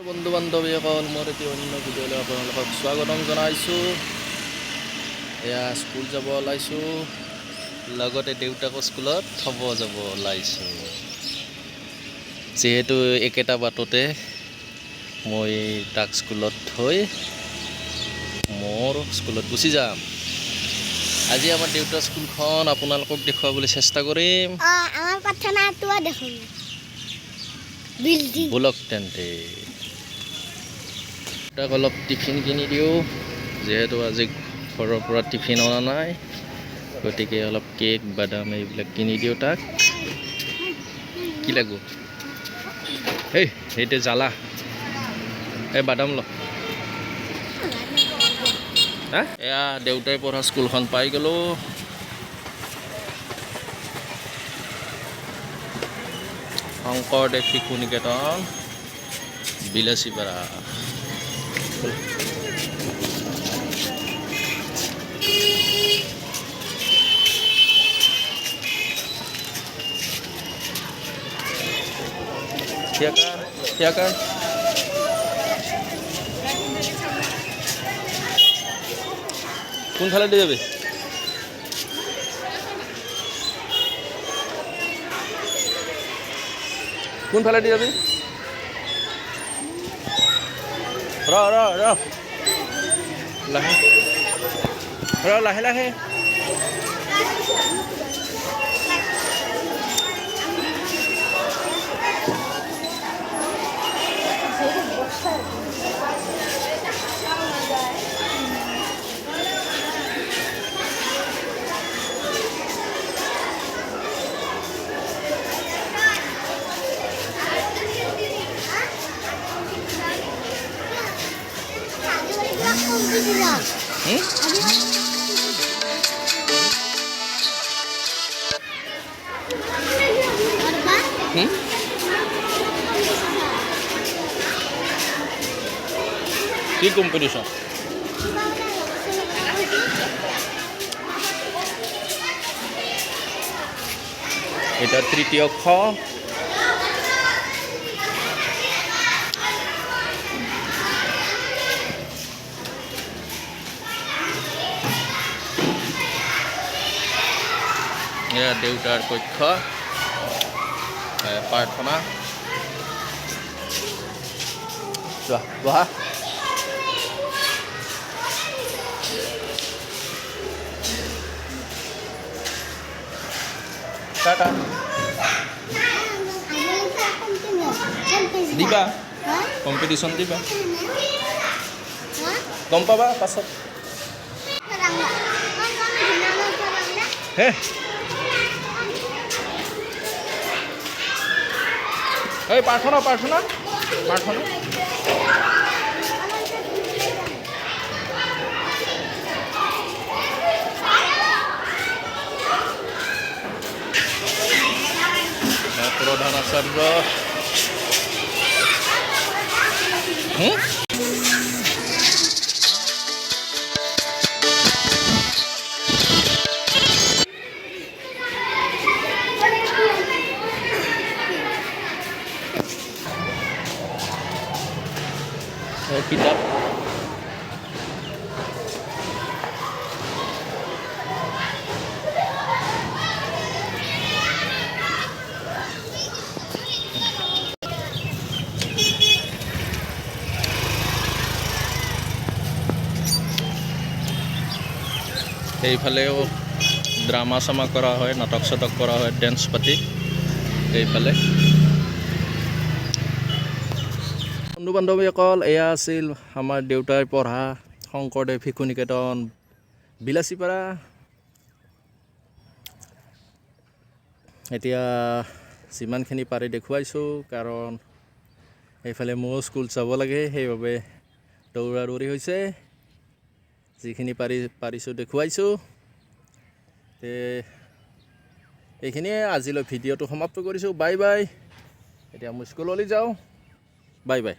বন্ধু বান্ধৱীসকল মোৰ এটি অন্য ভিডিঅ'লৈ আপোনালোকক স্বাগতম জনাইছোঁ। এয়া স্কুল যাব ওলাইছোঁ, লগতে দেউতাকো স্কুলত থ'ব যাব ওলাইছোঁ। যিহেতু একেটা বাটতে মই তাক স্কুলত থৈ মোৰ স্কুলত গুচি যাম। আজি আমাৰ দেউতাৰ স্কুলখন আপোনালোকক দেখুৱাবলৈ চেষ্টা কৰিম। আমাৰ প্ৰাৰ্থনাটো দেখোন বিল্ডিং বলক তেন্তে তাক অলপ টিফিন কিনি দিওঁ, যিহেতু আজি ঘৰৰ পৰা টিফিন অনা নাই, গতিকে অলপ কেক বাদাম এইবিলাক কিনি দিওঁ তাক। কি লাগব সেইটো জ্বালা বাদাম ল। এয়া দেউতাই পঢ়া স্কুলখন পাই গ'লোঁ। শংকৰদেৱ শিশু নিকেতন, বিলাচীপাৰা। Siakan. কোনফালে দিয়ে যাবে? কোনফালে দিয়ে যাবি? ৰ লাহে লাহে। কি কম্পিটিশন? এটা তৃতীয় খ। এয়া দেউতাৰ কক্ষ, প্ৰাৰ্থনা। যোৱা বহা। টাটা দিবা, কম্পিটিশ্যন দিবা, গম পাবা পাছত। এই প্ৰাৰ্থনা প্ৰধান আচাৰ্য। কিতাপ এইফালেও ড্ৰামা চামা কৰা হয়, নাটক চাটক কৰা হয়, ডেন্স পাতি এইফালে। বন্ধু বান্ধৱীসকল, এয়া আছিল আমাৰ দেউতাই পঢ়া শংকৰদেৱ শিশু নিকেতন, বিলাচীপাৰা। এতিয়া যিমানখিনি পাৰি দেখুৱাইছোঁ, কাৰণ এইফালে ময়ো স্কুল যাব লাগে, সেইবাবে দৌৰা দৌৰি হৈছে। যিখিনি পাৰিছোঁ দেখুৱাইছোঁ। এইখিনিয়ে আজিলৈ ভিডিঅ'টো সমাপ্ত কৰিছোঁ। Bye bye. এতিয়া মই স্কুললৈ যাওঁ। Bye bye.